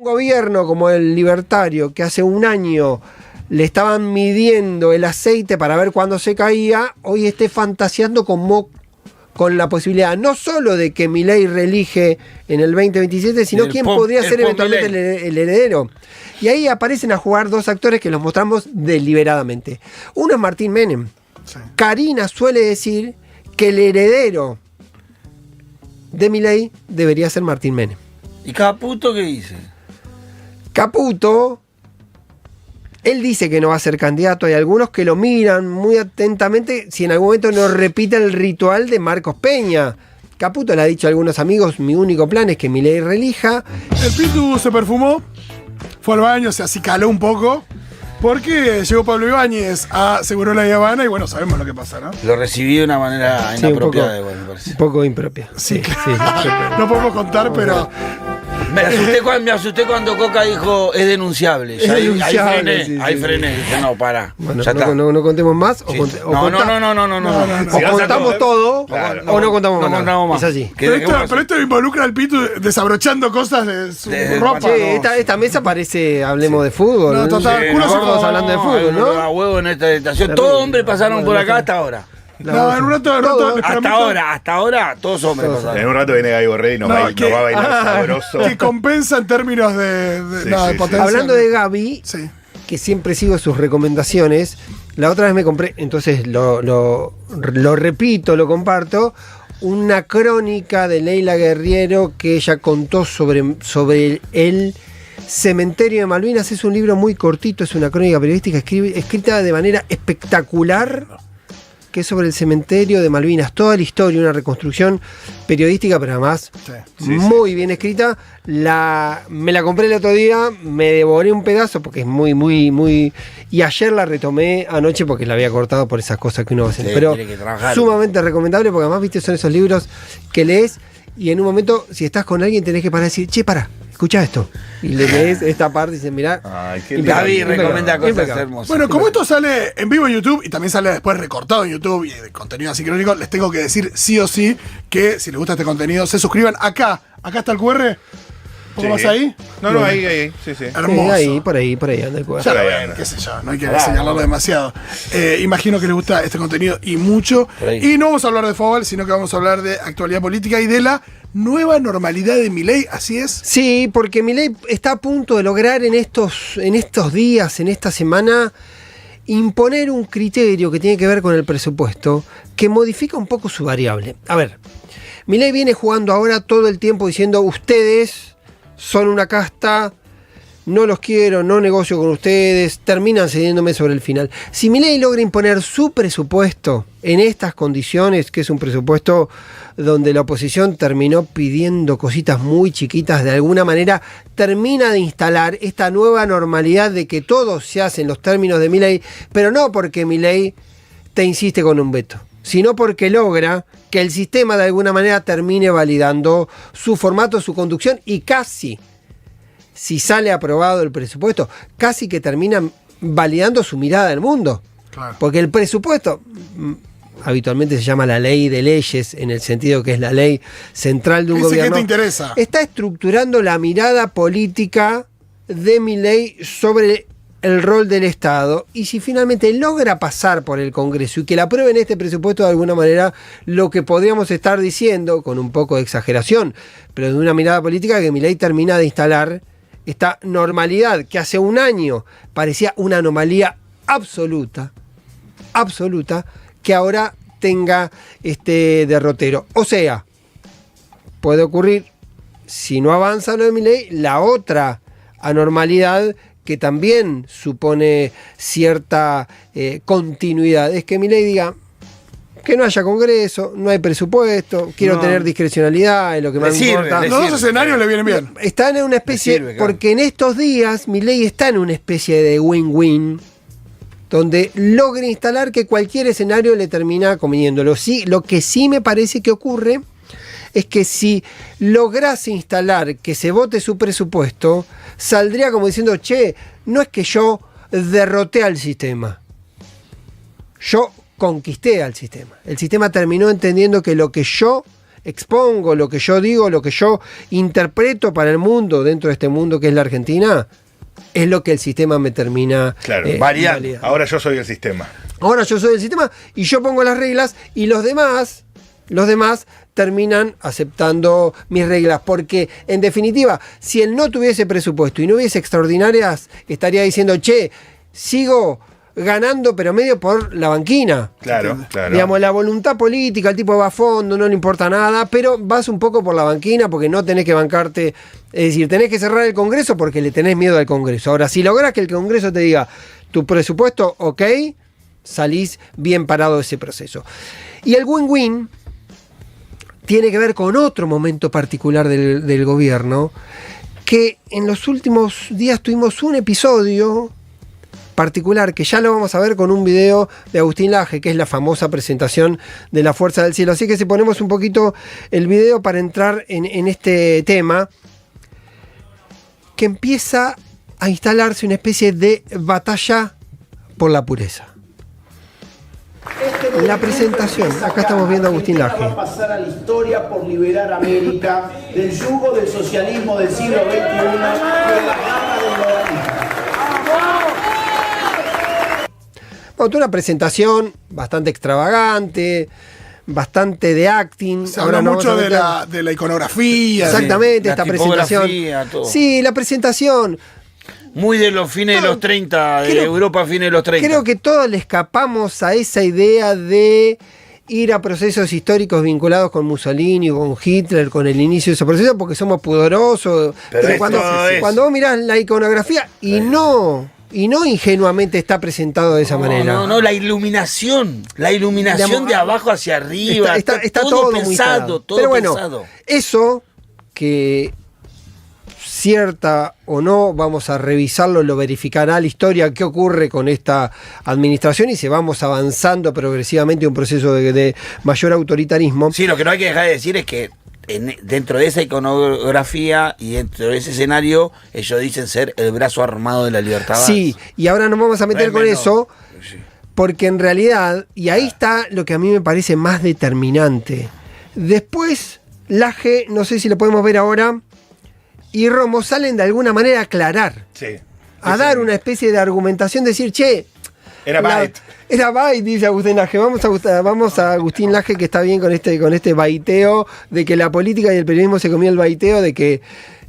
gobierno como el libertario, que hace un año le estaban midiendo el aceite para ver cuándo se caía, hoy esté fantaseando con la posibilidad no solo de que Milei reelige en el 2027, sino quién podría ser eventualmente el heredero. Y ahí aparecen a jugar dos actores que los mostramos deliberadamente. Uno es Martín Menem. Sí. Karina suele decir que el heredero de Milei debería ser Martín Menem. ¿Y Caputo qué dice? Caputo, él dice que no va a ser candidato. Hay algunos que lo miran muy atentamente si en algún momento no repite el ritual de Marcos Peña. Caputo le ha dicho a algunos amigos, mi único plan es que Milei reelija. El Pitu se perfumó, fue al baño, se acicaló un poco, porque llegó Pablo Ibáñez, aseguró la Habana y bueno, sabemos lo que pasa, ¿no? Lo recibí de una manera inapropiada, me parece. Un poco impropia. Sí. No podemos contar, pero... Me asusté cuando Coca dijo es denunciable. Ahí frené. Dije, no, pará. Bueno, ya está. No contemos más. Sí. O contamos todo, claro, o no contamos más. No contamos más. Es así. Pero esto involucra al Pitu desabrochando cosas de su ropa. Sí, esta mesa parece hablemos de fútbol. No, total. Estamos hablando de fútbol, ¿no? A huevo en esta estación. Todos hombres pasaron por acá hasta ahora. No, en un rato hasta ahora, todos hombres pasaron. En un rato viene Gaby Borrell y nos va a bailar sabroso. Que compensa en términos de potencia. Hablando de Gaby, que siempre sigo sus recomendaciones, la otra vez me compré, entonces lo repito, lo comparto, una crónica de Leila Guerriero que ella contó sobre el Cementerio de Malvinas. Es un libro muy cortito, es una crónica periodística escrita de manera espectacular, que es sobre el cementerio de Malvinas, toda la historia, una reconstrucción periodística, pero además muy bien escrita. Me la compré el otro día, me devoré un pedazo porque es muy... Y ayer la retomé anoche porque la había cortado por esas cosas que uno va a hacer. Pero sumamente recomendable porque además, viste, son esos libros que lees y en un momento, si estás con alguien, tenés que parar y decir, che, pará, escuchá esto. Y le lees esta parte y dices, mirá. Gaby recomienda cosas hermosas. Bueno, como esto sale en vivo en YouTube y también sale después recortado en YouTube y de contenido así crónico, les tengo que decir sí o sí que si les gusta este contenido, se suscriban acá. Acá está el QR. ¿Cómo vas ahí? No, ahí. Sí. Hermoso. Sí, por ahí anda el QR. Ya ven, qué sé yo, no hay que señalarlo demasiado. Imagino que les gusta este contenido y mucho. Y no vamos a hablar de fútbol, sino que vamos a hablar de actualidad política y de la nueva normalidad de Milei, ¿así es? Sí, porque Milei está a punto de lograr en estos días, en esta semana, imponer un criterio que tiene que ver con el presupuesto, que modifica un poco su variable. A ver, Milei viene jugando ahora todo el tiempo diciendo, ustedes son una casta, no los quiero, no negocio con ustedes, terminan cediéndome sobre el final. Si Milei logra imponer su presupuesto en estas condiciones, que es un presupuesto donde la oposición terminó pidiendo cositas muy chiquitas, de alguna manera termina de instalar esta nueva normalidad de que todo se hace en los términos de Milei, pero no porque Milei te insiste con un veto, sino porque logra que el sistema de alguna manera termine validando su formato, su conducción y casi, si sale aprobado el presupuesto, casi que terminan validando su mirada del mundo. Claro. Porque el presupuesto habitualmente se llama la ley de leyes, en el sentido que es la ley central de un gobierno. ¿Qué te interesa? Está estructurando la mirada política de Milei sobre el rol del Estado, y si finalmente logra pasar por el Congreso y que la aprueben este presupuesto, de alguna manera lo que podríamos estar diciendo, con un poco de exageración, pero de una mirada política, que Milei termina de instalar esta normalidad que hace un año parecía una anomalía absoluta, que ahora tenga este derrotero. O sea, puede ocurrir, si no avanza lo de Milei, la otra anormalidad que también supone cierta continuidad, es que Milei diga que no haya Congreso, no hay presupuesto, quiero tener discrecionalidad en lo que más me importa. Los dos escenarios le vienen bien. Están en una especie, porque en estos días Milei está en una especie de win-win, donde logra instalar que cualquier escenario le termina conveniendo. Lo que sí me parece que ocurre es que si lograse instalar que se vote su presupuesto, saldría como diciendo, che, no es que yo derroté al sistema, yo conquisté al sistema. El sistema terminó entendiendo que lo que yo expongo, lo que yo digo, lo que yo interpreto para el mundo, dentro de este mundo que es la Argentina, es lo que el sistema me termina variando. Ahora yo soy el sistema. Ahora yo soy el sistema y yo pongo las reglas y los demás terminan aceptando mis reglas, porque en definitiva, si él no tuviese presupuesto y no hubiese extraordinarias, estaría diciendo, che, sigo ganando pero medio por la banquina. Claro. Digamos, la voluntad política, el tipo va a fondo, no le importa nada, pero vas un poco por la banquina porque no tenés que bancarte, es decir, tenés que cerrar el Congreso porque le tenés miedo al Congreso. Ahora, si lográs que el Congreso te diga, tu presupuesto, ok, salís bien parado de ese proceso. Y el win-win tiene que ver con otro momento particular del gobierno, que en los últimos días tuvimos un episodio particular, que ya lo vamos a ver con un video de Agustín Laje, que es la famosa presentación de la Fuerza del Cielo. Así que si ponemos un poquito el video para entrar en este tema, que empieza a instalarse una especie de batalla por la pureza. La presentación, acá estamos viendo a Agustín Laje. Va a pasar a la historia por liberar a América del yugo del socialismo del siglo XXI y de la garra del globalismo. Bueno, tuvo una presentación bastante extravagante, bastante de acting. Se habla mucho de la iconografía. Exactamente, esta presentación. Todo. Sí, la presentación. Muy de los fines de los 30, de Europa fines de los 30. Creo que todos le escapamos a esa idea de ir a procesos históricos vinculados con Mussolini, con Hitler, con el inicio de esos procesos, porque somos pudorosos. Pero cuando vos mirás la iconografía y no ingenuamente está presentado de esa manera. No, la iluminación de abajo hacia arriba. Está todo pensado, todo Pero bueno, pensado. Eso que cierta o no, vamos a revisarlo, lo verificará la historia, qué ocurre con esta administración y si vamos avanzando progresivamente en un proceso de mayor autoritarismo. Sí, lo que no hay que dejar de decir es que dentro de esa iconografía y dentro de ese escenario, ellos dicen ser el brazo armado de la libertad. Sí, y ahora nos vamos a meter con eso, porque en realidad, y ahí está lo que a mí me parece más determinante. Después, Laje, no sé si lo podemos ver ahora, y Romo salen de alguna manera a aclarar, a dar una especie de argumentación, decir, che, era Byte. Era Byte, dice Agustín Laje. Vamos a Agustín Laje, que está bien con este baiteo de que la política y el periodismo se comió el baiteo de que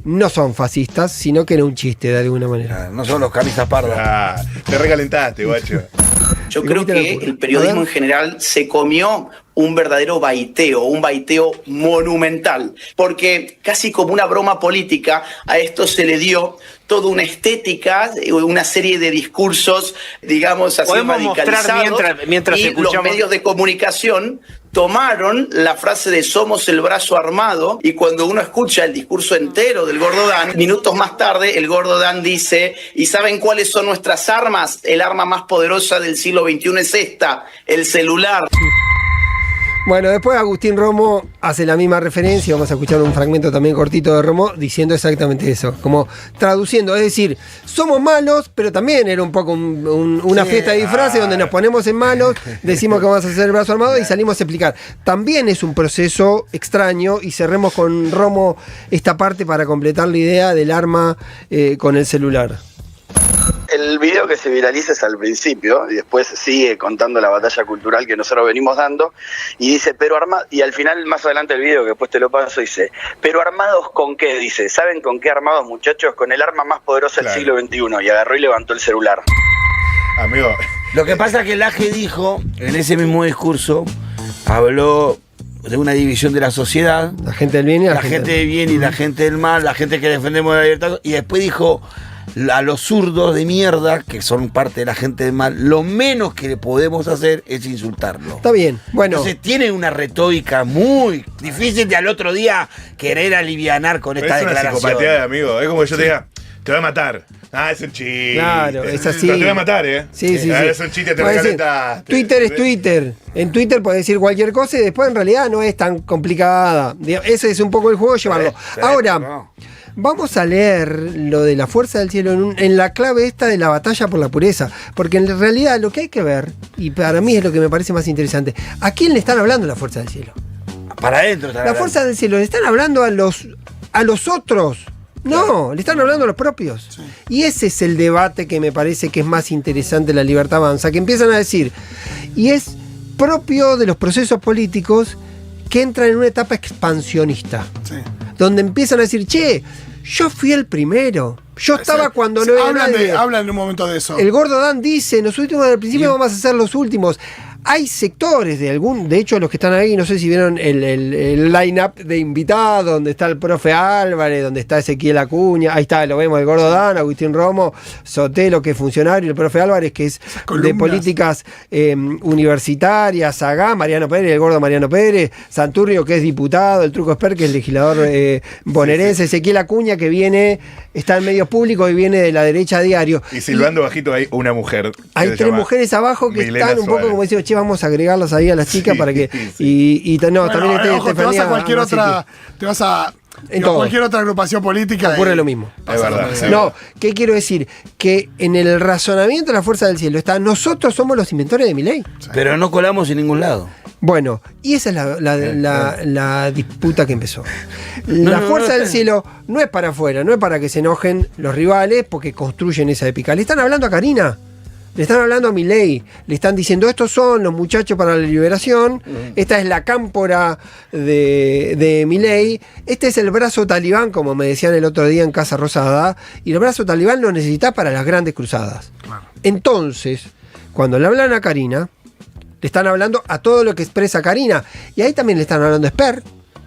no son fascistas, sino que era un chiste de alguna manera. No son los camisas pardas. Te recalentaste, guacho. Yo creo que el periodismo en general se comió un verdadero baiteo, un baiteo monumental, porque casi como una broma política a esto se le dio toda una estética, una serie de discursos, digamos así, radicalizados, mientras y escuchamos... los medios de comunicación tomaron la frase de somos el brazo armado, y cuando uno escucha el discurso entero del Gordo Dan, minutos más tarde el Gordo Dan dice, ¿y saben cuáles son nuestras armas? El arma más poderosa del siglo XXI es esta, el celular. Bueno, después Agustín Romo hace la misma referencia, vamos a escuchar un fragmento también cortito de Romo diciendo exactamente eso, como traduciendo, es decir, somos malos, pero también era un poco una fiesta de disfraces donde nos ponemos en malos, decimos que vamos a hacer el brazo armado y salimos a explicar. También es un proceso extraño, y cerremos con Romo esta parte para completar la idea del arma con el celular. El video que se viraliza es al principio y después sigue contando la batalla cultural que nosotros venimos dando y dice, y al final, más adelante del video, que después te lo paso, dice, ¿pero armados con qué? Dice, ¿saben con qué armados, muchachos? Con el arma más poderosa del siglo XXI. Y agarró y levantó el celular. Amigo. Lo que pasa es que Laje dijo, en ese mismo discurso, habló de una división de la sociedad. La gente del bien y la gente del bien y la gente del mal, la gente que defendemos la libertad, y después dijo... a los zurdos de mierda, que son parte de la gente del mal, lo menos que le podemos hacer es insultarlo. Está bien, bueno. Entonces tiene una retórica muy difícil de al otro día querer alivianar con esta declaración. Es una psicopatía, amigo. Es como que yo te diga, te voy a matar. Es un chiste. Claro, es así. Pero te voy a matar, Sí. Es un chiste, te recalentaste. Twitter es Twitter. En Twitter puedes decir cualquier cosa y después en realidad no es tan complicada. Ese es un poco el juego, llevarlo. Ahora... Vamos a leer lo de la Fuerza del Cielo en la clave esta de la batalla por la pureza, porque en realidad lo que hay que ver, y para mí es lo que me parece más interesante, ¿a quién le están hablando la Fuerza del Cielo? Para adentro están La hablando. fuerza del cielo, le están hablando a los otros. No, le están hablando a los propios. Sí. Y ese es el debate que me parece que es más interesante de La Libertad Avanza, que empiezan a decir, y es propio de los procesos políticos que entran en una etapa expansionista, Sí. donde empiezan a decir, che, yo fui el primero, yo estaba cuando no era nadie. Hablan en un momento de eso. El gordo Dan dice, los últimos del principio vamos a ser los últimos. Hay sectores de hecho los que están ahí, no sé si vieron el line-up de invitados, donde está el profe Álvarez, donde está Ezequiel Acuña, ahí está, lo vemos, el gordo Dan, Agustín Romo, Sotelo, que es funcionario, el profe Álvarez, que es de columnas. políticas universitarias, Sagá, Mariano Pérez, el gordo Mariano Pérez, Santurrio, que es diputado, el Truco Esper, que es legislador bonaerense, Ezequiel Acuña, que está en medios públicos y viene de la derecha a diario. Y silbando bajito hay una mujer. que Hay se 3 llama mujeres abajo que Milena están un poco Suárez. como diciendo, che, vamos a agregarlas ahí a las chicas para que. Sí. No, Bueno, también ojo, te vas a cualquier Macetti. otra. Te vas a. En a todo. cualquier otra agrupación política. Ocurre y lo mismo. pasa Es verdad, lo sí. mismo. No, ¿qué quiero decir? Que en el razonamiento de la fuerza del cielo está, nosotros somos los inventores de Milei. Pero no colamos en ningún lado. Bueno, y esa es la disputa que empezó. La fuerza del cielo no es para afuera, no es para que se enojen los rivales porque construyen esa épica. Le están hablando a Karina, le están hablando a Milei, le están diciendo, estos son los muchachos para la liberación, esta es la cámpora de Milei, este es el brazo talibán, como me decían el otro día en Casa Rosada, y el brazo talibán lo necesita para las grandes cruzadas. Claro. Entonces, cuando le hablan a Karina, le están hablando a todo lo que expresa Karina. Y ahí también le están hablando a Esper,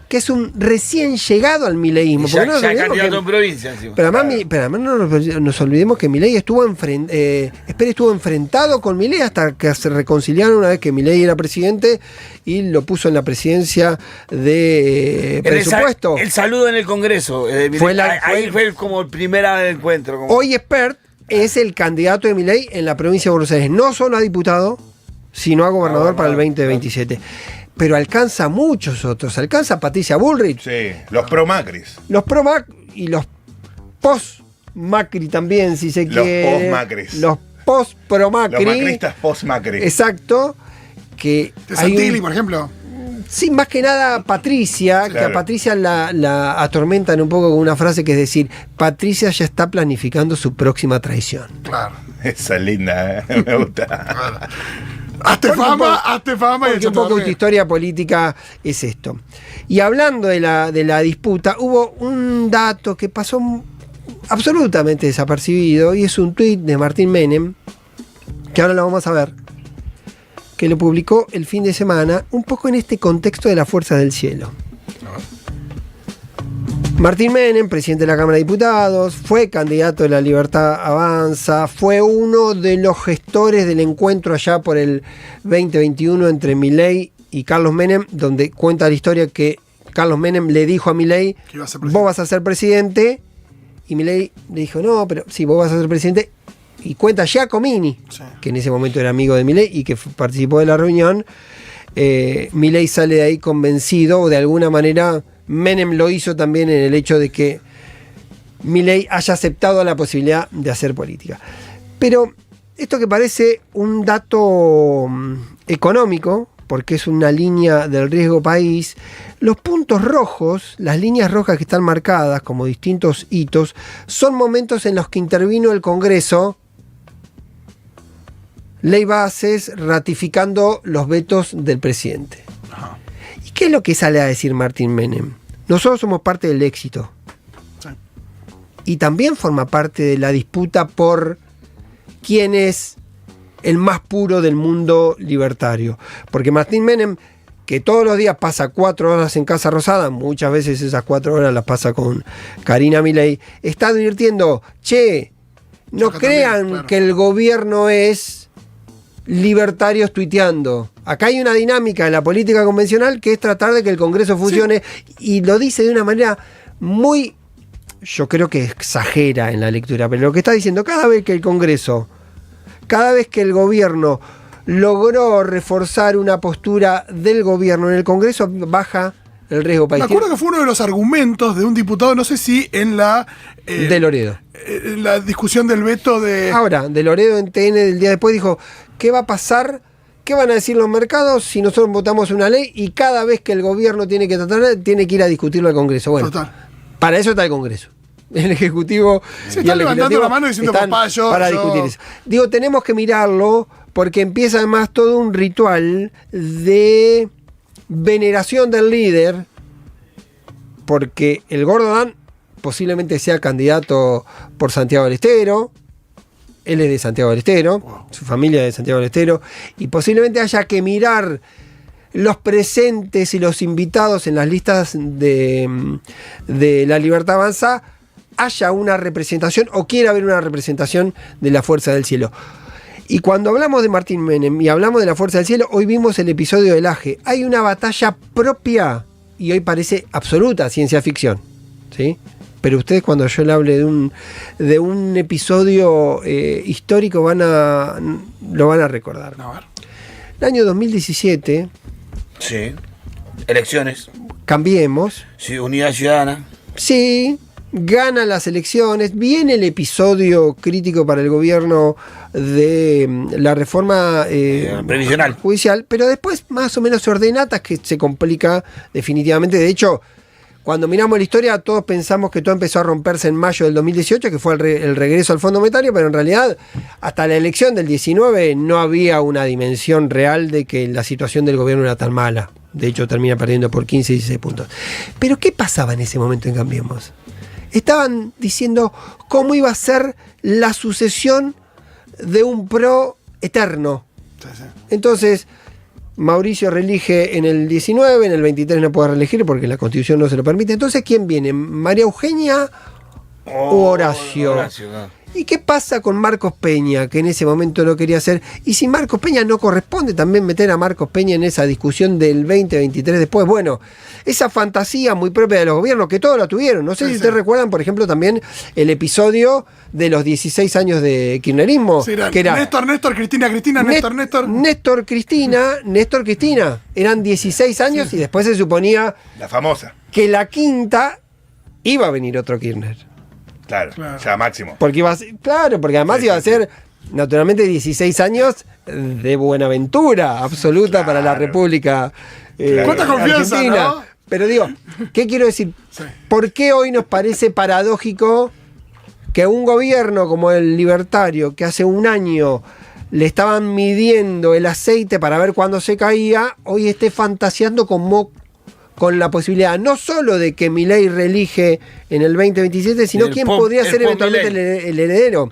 que es un recién llegado al mileísmo. Ya, Porque no nos ya olvidemos candidato que- en provincia encima. pero además no nos olvidemos que Milei Esper estuvo enfrentado con Milei hasta que se reconciliaron una vez que Milei era presidente y lo puso en la presidencia de presupuesto. El saludo en el Congreso. Ahí fue como el primer encuentro. Como... Hoy Esper es el candidato de Milei en la provincia de Buenos Aires, no solo a diputado, sino a gobernador para el 2027. Pero alcanza a muchos otros. Alcanza a Patricia Bullrich, Sí, los pro Macris. los pro Mac y los post Macri también, si se Los quiere. post-Macris. Los post pro Macri. Los macristas post-Macri. Exacto. Que De hay Santilli, un- por ejemplo. sí, más que nada Patricia, que a Claro. Patricia la atormentan un poco con una frase que es decir, Patricia ya está planificando su próxima traición. Claro. Esa es linda, me gusta. Hazte fama y Porque un échate a poco dormir. tu historia política es esto. Y hablando de la disputa, hubo un dato que pasó absolutamente desapercibido y es un tuit de Martín Menem, que ahora lo vamos a ver, que lo publicó el fin de semana, un poco en este contexto de la fuerza del cielo. Martín Menem, presidente de la Cámara de Diputados, fue candidato de La Libertad Avanza, fue uno de los gestores del encuentro allá por el 2021 entre Milei y Carlos Menem, donde cuenta la historia que Carlos Menem le dijo a Milei, Que iba a ser vos presidente. vas a ser presidente, y Milei le dijo, no, pero sí, vos vas a ser presidente, y cuenta Giacomini, Sí. que en ese momento era amigo de Milei y que participó de la reunión. Milei sale de ahí convencido, o de alguna manera Menem lo hizo también en el hecho de que Milei haya aceptado la posibilidad de hacer política. Pero esto que parece un dato económico, porque es una línea del riesgo país, los puntos rojos, las líneas rojas que están marcadas como distintos hitos, son momentos en los que intervino el Congreso, ley bases, ratificando los vetos del presidente. ¿Y qué es lo que sale a decir Martín Menem? Nosotros somos parte del éxito. Sí. Y también forma parte de la disputa por quién es el más puro del mundo libertario. Porque Martín Menem, que todos los días pasa 4 horas en Casa Rosada, muchas veces esas 4 horas las pasa con Karina Milei, está advirtiendo, che, no Acá crean también, claro. que el gobierno es libertarios tuiteando. Acá hay una dinámica en la política convencional que es tratar de que el Congreso funcione, y lo dice de una manera muy, yo creo que exagera en la lectura, pero lo que está diciendo, cada vez que el Congreso, cada vez que el gobierno logró reforzar una postura del gobierno en el Congreso, baja el riesgo Me país. acuerdo que fue uno de los argumentos de un diputado, no sé si en la De Loredo. en la discusión del veto de. Ahora, de Loredo en TN del día después dijo, ¿qué va a pasar ¿qué van a decir los mercados si nosotros votamos una ley y cada vez que el gobierno tiene que tratar, tiene que ir a discutirlo al Congreso? Bueno, Total. para eso está el Congreso. El Ejecutivo Se y están el levantando Legislativo la mano diciendo, están papá, yo... para discutir eso. Digo, tenemos que mirarlo porque empieza además todo un ritual de veneración del líder, porque el Gordo Dan posiblemente sea candidato por Santiago del Estero. Él es de Santiago del Estero, su familia es de Santiago del Estero, y posiblemente haya que mirar los presentes y los invitados en las listas de La Libertad Avanza, haya una representación o quiera haber una representación de la Fuerza del Cielo. Y cuando hablamos de Martín Menem y hablamos de la Fuerza del Cielo, hoy vimos el episodio del AGE. Hay una batalla propia y hoy parece absoluta ciencia ficción, ¿sí? Pero ustedes, cuando yo le hable de un episodio histórico, lo van a recordar. A ver. El año 2017, Sí. Elecciones. Cambiemos, Sí, Unidad Ciudadana. sí, gana las elecciones, viene el episodio crítico para el gobierno de la reforma Previsional. judicial, pero después más o menos se ordena hasta que se complica definitivamente. De hecho, cuando miramos la historia, todos pensamos que todo empezó a romperse en mayo del 2018, que fue el regreso al Fondo Monetario, pero en realidad, hasta la elección del 19 no había una dimensión real de que la situación del gobierno era tan mala. De hecho, termina perdiendo por 15 y 16 puntos. Pero, ¿qué pasaba en ese momento en Cambiemos? Estaban diciendo cómo iba a ser la sucesión de un PRO eterno. Sí, sí. Entonces, Mauricio reelige en el 19, en el 23 no puede reelegir porque la Constitución no se lo permite. Entonces, ¿quién viene? ¿María Eugenia o Horacio? No. ¿Y qué pasa con Marcos Peña, que en ese momento lo quería hacer? Y si Marcos Peña no corresponde también meter a Marcos Peña en esa discusión del 2023 después. Bueno, esa fantasía muy propia de los gobiernos, que todos la tuvieron. No sé si ustedes recuerdan, por ejemplo, también el episodio de los 16 años de kirchnerismo. Sí, que era Néstor, Cristina, Néstor. Néstor, Cristina. Eran 16 años y después se suponía La famosa. que la quinta iba a venir otro Kirchner. Claro, ya máximo. Porque iba a ser, claro, porque además iba a ser naturalmente 16 años de buenaventura absoluta para la República ¿Cuánta confianza, Argentina. no? Pero digo, ¿qué quiero decir? Sí. ¿Por qué hoy nos parece paradójico que un gobierno como el libertario, que hace un año le estaban midiendo el aceite para ver cuándo se caía, hoy esté fantaseando con la posibilidad no solo de que Milei reelige en el 2027, sino quién podría ser eventualmente el heredero?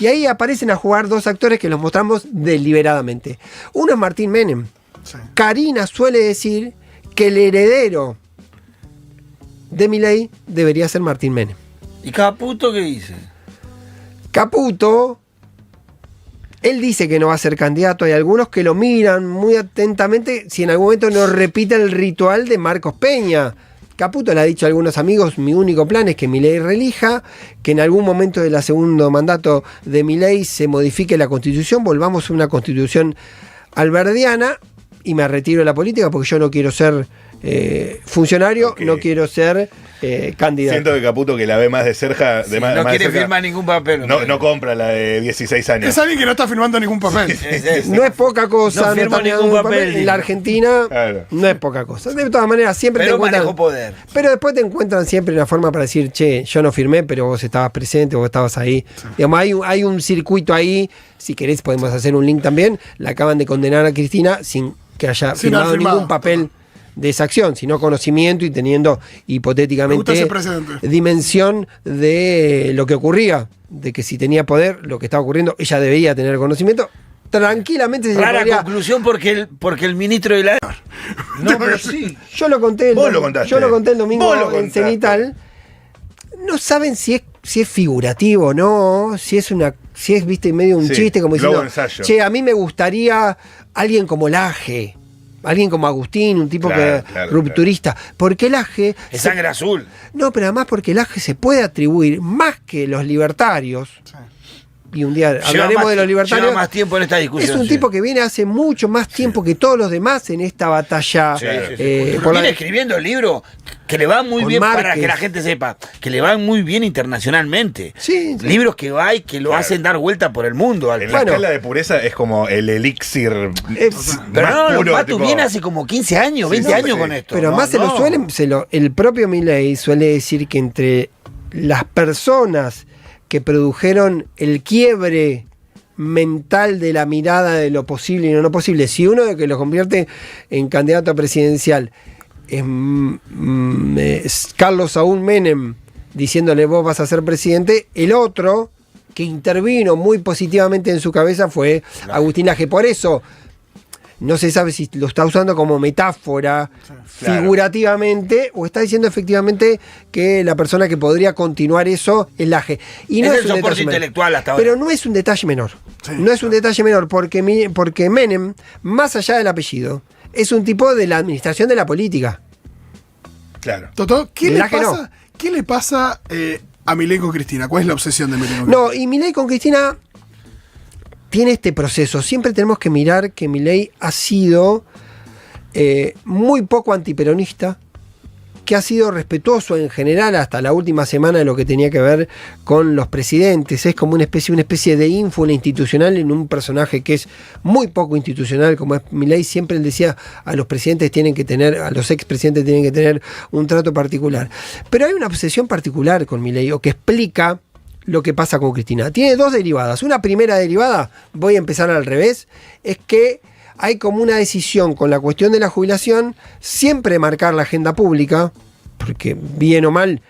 Y ahí aparecen a jugar dos actores que los mostramos deliberadamente. Uno es Martín Menem. Sí. Karina suele decir que el heredero de Milei debería ser Martín Menem. ¿Y Caputo qué dice? Caputo, él dice que no va a ser candidato. Hay algunos que lo miran muy atentamente si en algún momento no repite el ritual de Marcos Peña. Caputo le ha dicho a algunos amigos: mi único plan es que Milei reelija, que en algún momento del segundo mandato de Milei se modifique la Constitución, volvamos a una Constitución alberdiana, y me retiro de la política porque yo no quiero ser funcionario, Ok. no quiero ser candidato. Siento que Caputo, que la ve más de cerca, Sí, de más, no más de quiere cerca, firmar ningún papel. no compra la de 16 años. Es alguien que no está firmando ningún papel. No es poca cosa, No firmo está ningún ningún papel, en digo. la Argentina Claro. no es poca cosa. De todas maneras, siempre Pero te encuentran. manejó poder. Pero después te encuentran siempre una forma para decir: che, yo no firmé, pero vos estabas presente, vos estabas ahí. Digamos, hay un circuito ahí. Si querés, podemos hacer un link también. La acaban de condenar a Cristina sin que haya Sin haber firmado firmado. ningún papel de esa acción, sino conocimiento y teniendo Me gusta hipotéticamente ese precedente. dimensión de lo que ocurría, de que si tenía poder, lo que estaba ocurriendo, ella debía tener conocimiento. Tranquilamente se Rara podría. conclusión porque el ministro de la... No, pero sí. Yo lo conté Vos lo contaste. yo lo conté el domingo Vos lo en contaste. Cenital. No saben si es figurativo o no, si es viste medio un Sí, chiste, como globo diciendo, ensayo. che, a mí me gustaría alguien como Laje, alguien como Agustín, un tipo Claro, que claro, rupturista. Porque Laje Es sangre azul. no, pero además porque Laje se puede atribuir más que los libertarios. Sí. y un día hablaremos de los libertarios. Lleva más tiempo en esta discusión. Es un tipo que viene hace mucho más tiempo que todos los demás en esta batalla. Viene escribiendo libros que le van muy bien, Márquez. para que la gente sepa, que le van muy bien internacionalmente. Sí. Libros que va y que lo hacen dar vuelta por el mundo. En la escala de pureza es como el elixir. Pero más no, puro, Matu tipo- viene hace como 15 años, 20 años con esto. Pero además el propio Milei suele decir que entre las personas que produjeron el quiebre mental de la mirada de lo posible y no lo posible, si uno de que lo convierte en candidato presidencial es Carlos Saúl Menem diciéndole vos vas a ser presidente, el otro que intervino muy positivamente en su cabeza fue Agustín Laje. Por eso no se sabe si lo está usando como metáfora, figurativamente, o está diciendo efectivamente que la persona que podría continuar eso es Laje. Y no es es el un soporte detalle menor. intelectual hasta ahora. Pero no es un detalle menor. Sí, no es un detalle menor, porque Menem, más allá del apellido, es un tipo de la administración de la política. Claro. Totó, ¿qué Mirá que le pasa a Milei con Cristina? ¿Cuál es la obsesión de Milei con No, y Milei con Cristina tiene este proceso. Siempre tenemos que mirar que Milei ha sido muy poco antiperonista, que ha sido respetuoso en general hasta la última semana de lo que tenía que ver con los presidentes. Es como una especie de ínfula institucional en un personaje que es muy poco institucional, como es Milei. Siempre él decía a los presidentes a los expresidentes tienen que tener un trato particular. Pero hay una obsesión particular con Milei, o que explica lo que pasa con Cristina. Tiene dos derivadas. Una primera derivada, voy a empezar al revés, es que hay como una decisión con la cuestión de la jubilación, siempre marcar la agenda pública, porque bien o mal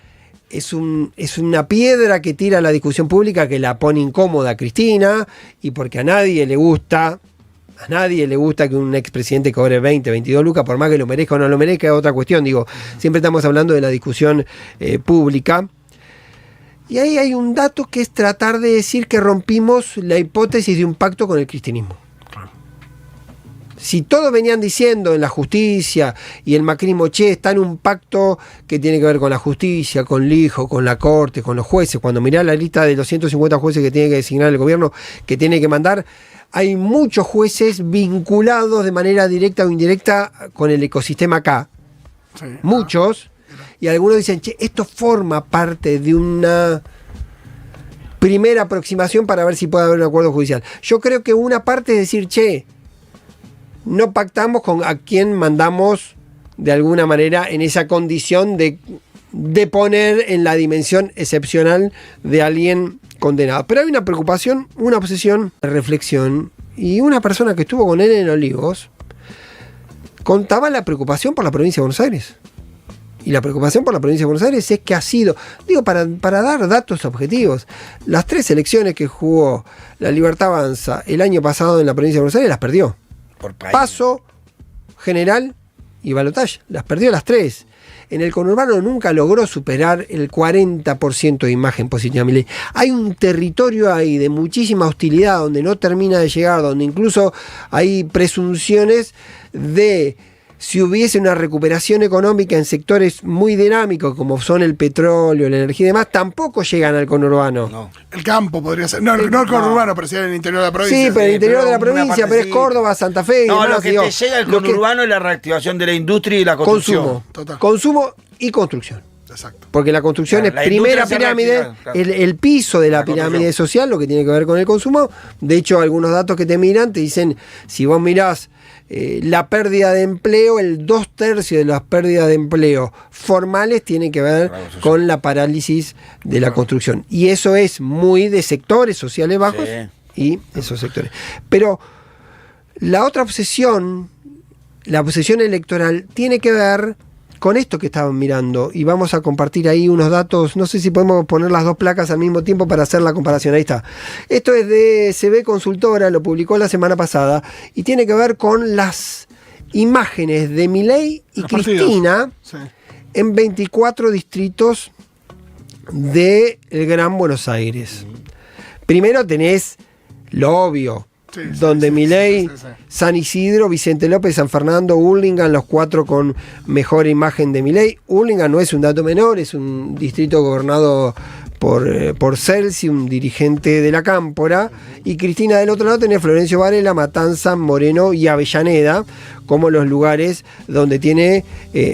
es una piedra que tira la discusión pública, que la pone incómoda a Cristina, y porque a nadie le gusta que un expresidente cobre 20, 22 lucas, por más que lo merezca o no lo merezca, es otra cuestión. Digo, siempre estamos hablando de la discusión pública. Y ahí hay un dato que es tratar de decir que rompimos la hipótesis de un pacto con el cristianismo. Si todos venían diciendo en la justicia y el macrismo, está en un pacto que tiene que ver con la justicia, con el hijo, con la corte, con los jueces, cuando mirá la lista de los 150 jueces que tiene que designar el gobierno, que tiene que mandar, hay muchos jueces vinculados de manera directa o indirecta con el ecosistema acá. Sí. Muchos. Y algunos dicen, esto forma parte de una primera aproximación para ver si puede haber un acuerdo judicial. Yo creo que una parte es decir, no pactamos con a quien mandamos de alguna manera en esa condición de poner en la dimensión excepcional de alguien condenado. Pero hay una preocupación, una obsesión, una reflexión, y una persona que estuvo con él en Olivos contaba la preocupación por la provincia de Buenos Aires. Y la preocupación por la provincia de Buenos Aires es que ha sido, para dar datos objetivos, las 3 elecciones que jugó la Libertad Avanza el año pasado en la provincia de Buenos Aires las perdió. Por país. Paso, general y balotaje. Las perdió las 3. En el conurbano nunca logró superar el 40% de imagen positiva. Hay un territorio ahí de muchísima hostilidad donde no termina de llegar, donde incluso hay presunciones de si hubiese una recuperación económica en sectores muy dinámicos como son el petróleo, la energía y demás, tampoco llegan al conurbano. No. El campo podría ser. No el conurbano, pero sí en el interior de la provincia. Sí, pero el interior de la pero una provincia, pero es partecita. Córdoba, Santa Fe y No, demás, lo que digo, te llega al lo que- conurbano es la reactivación de la industria y la construcción. Consumo. Total. Consumo y construcción. Exacto. Porque la construcción Claro, es la primera industria se pirámide, reactiva, claro. el piso de la La pirámide construcción. social, lo que tiene que ver con el consumo. De hecho, algunos datos que te miran te dicen, si vos mirás la pérdida de empleo, el 2/3 de las pérdidas de empleo formales tiene que ver Claro, eso con la parálisis de la construcción. Y eso es muy de sectores sociales bajos y esos sectores. Pero la otra obsesión, la obsesión electoral, tiene que ver con esto que estaban mirando, y vamos a compartir ahí unos datos. No sé si podemos poner las dos placas al mismo tiempo para hacer la comparación. Ahí está. Esto es de CB Consultora, lo publicó la semana pasada, y tiene que ver con las imágenes de Milei y Los partidos. Cristina Sí. en 24 distritos del Gran Buenos Aires. Primero tenés lo obvio, Sí, sí, donde sí, Milei, sí, sí. San Isidro, Vicente López, San Fernando, Hurlingham, los 4 con mejor imagen de Milei. Hurlingham no es un dato menor, es un distrito gobernado por Celsi, un dirigente de la Cámpora, y Cristina del otro lado tenía Florencio Varela, Matanza, Moreno y Avellaneda como los lugares donde tiene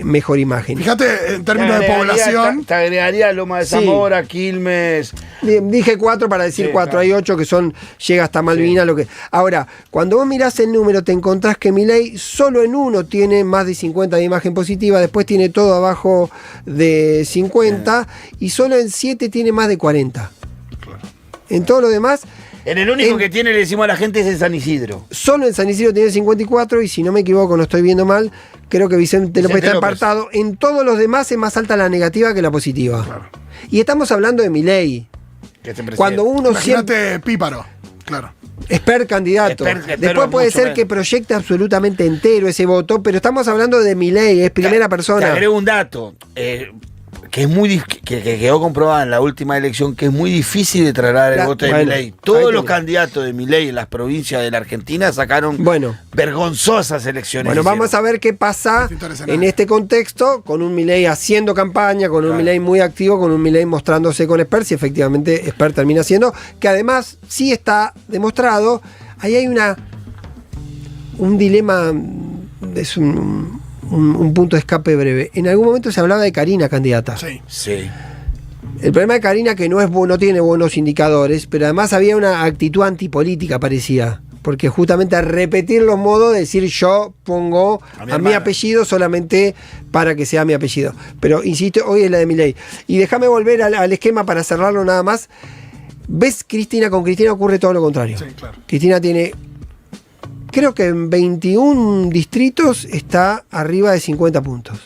mejor imagen. Fíjate, en términos de población. Te agregaría Loma de Zamora, Quilmes. Dije 4 para decir 4, claro. hay 8 que son, llega hasta Malvinas. Lo que. Ahora, cuando vos mirás el número, te encontrás que Milei solo en uno tiene más de 50 de imagen positiva, después tiene todo abajo de 50, y solo en 7 tiene más de 40. Claro. En todo lo demás. En el único que tiene, le decimos a la gente, es en San Isidro. Solo en San Isidro tiene 54, y si no me equivoco, no estoy viendo mal, creo que Vicente López está apartado. En todos los demás es más alta la negativa que la positiva. Claro. Y estamos hablando de Milei. Cuando uno Imagínate Píparo, claro. Expert candidato. Después puede ser que proyecte absolutamente entero ese voto, pero estamos hablando de Milei, es primera persona. Te agrego un dato. Que es muy que quedó comprobado en la última elección, que es muy difícil de trasladar el voto de Milei. Todos los candidatos de Milei en las provincias de la Argentina sacaron vergonzosas elecciones. Bueno, vamos a ver qué pasa en este contexto, con un Milei haciendo campaña, con un Milei muy activo, con un Milei mostrándose con Expert, si efectivamente Expert termina siendo, que además sí está demostrado, ahí hay un dilema, es un punto de escape breve. En algún momento se hablaba de Karina candidata. Sí. El problema de Karina que no tiene buenos indicadores, pero además había una actitud antipolítica, parecía. Porque justamente al repetir los modos, decir yo pongo a mi apellido solamente para que sea mi apellido. Pero insisto, hoy es la de Milei. Y déjame volver al esquema para cerrarlo nada más. ¿Ves Cristina? Con Cristina ocurre todo lo contrario. Sí, claro. Cristina tiene... Creo que en 21 distritos está arriba de 50 puntos.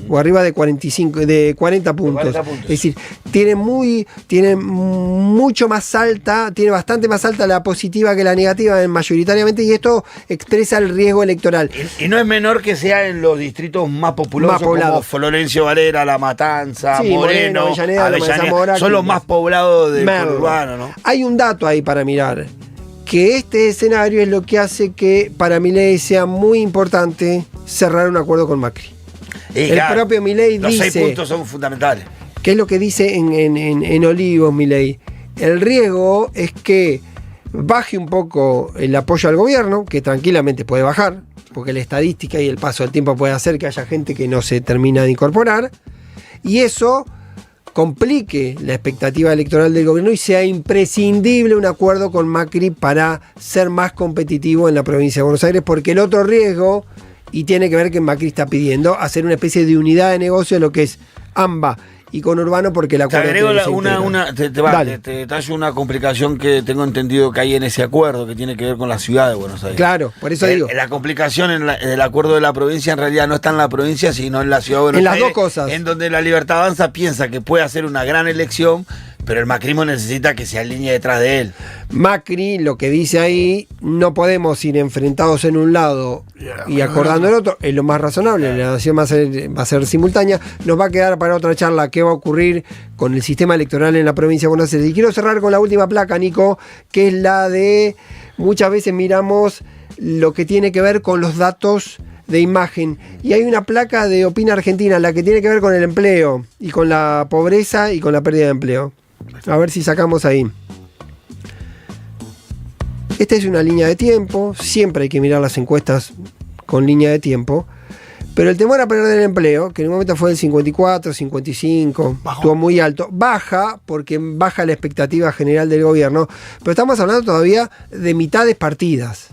O arriba de 40 puntos. Es decir, tiene mucho más alta, tiene bastante más alta la positiva que la negativa mayoritariamente, y esto expresa el riesgo electoral. Y no es menor que sea en los distritos más populosos, como Florencio Varela, La Matanza, Moreno, Avellaneda, son los más poblados del urbano, ¿no? Hay un dato ahí para mirar. Que este escenario es lo que hace que para Milei sea muy importante cerrar un acuerdo con Macri. El propio Milei dice... Los 6 puntos son fundamentales. ¿Qué es lo que dice en Olivos Milei? El riesgo es que baje un poco el apoyo al gobierno, que tranquilamente puede bajar, porque la estadística y el paso del tiempo puede hacer que haya gente que no se termina de incorporar, y eso complique la expectativa electoral del gobierno y sea imprescindible un acuerdo con Macri para ser más competitivo en la provincia de Buenos Aires, porque el otro riesgo, y tiene que ver que Macri está pidiendo, hacer una especie de unidad de negocio, lo que es AMBA y conurbano, porque el acuerdo... Te agrego te tallo una complicación que tengo entendido que hay en ese acuerdo, que tiene que ver con la ciudad de Buenos Aires. Claro, por eso digo. La complicación en el acuerdo de la provincia en realidad no está en la provincia, sino en la ciudad de Buenos Aires. En las dos cosas. En donde la Libertad Avanza piensa que puede hacer una gran elección, pero el macrismo necesita que se alinee detrás de él. Macri, lo que dice ahí, no podemos ir enfrentados en un lado y acordando en otro, es lo más razonable, la elección va a ser simultánea. Nos va a quedar para otra charla qué va a ocurrir con el sistema electoral en la provincia de Buenos Aires. Y quiero cerrar con la última placa, Nico, que es la de, muchas veces miramos lo que tiene que ver con los datos de imagen, y hay una placa de Opina Argentina, la que tiene que ver con el empleo y con la pobreza y con la pérdida de empleo. A ver si sacamos ahí. Esta es una línea de tiempo, siempre hay que mirar las encuestas con línea de tiempo, pero el temor a perder el empleo, que en un momento fue del 54, 55, estuvo muy alto, baja porque baja la expectativa general del gobierno, pero estamos hablando todavía de mitades partidas.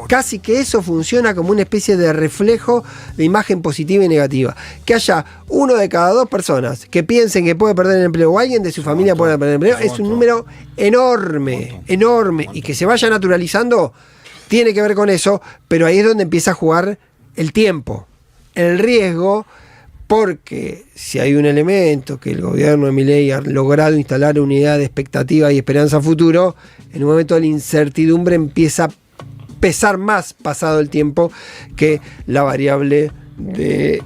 Casi que eso funciona como una especie de reflejo de imagen positiva y negativa. Que haya 1 de cada 2 personas que piensen que puede perder el empleo o alguien de su familia puede perder el empleo, es un número enorme, y que se vaya naturalizando tiene que ver con eso, pero ahí es donde empieza a jugar el tiempo. El riesgo, porque si hay un elemento que el gobierno de Milei ha logrado instalar unidad de expectativa y esperanza a futuro, en un momento la incertidumbre empieza a pesar más pasado el tiempo que la variable de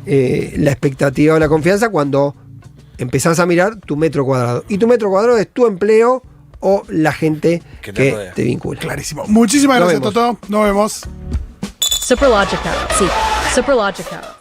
la expectativa o la confianza, cuando empezás a mirar tu metro cuadrado. Y tu metro cuadrado es tu empleo o la gente que te vincula. Clarísimo. Muchísimas gracias, Toto. Nos vemos. Superlogica, sí. Superlogica.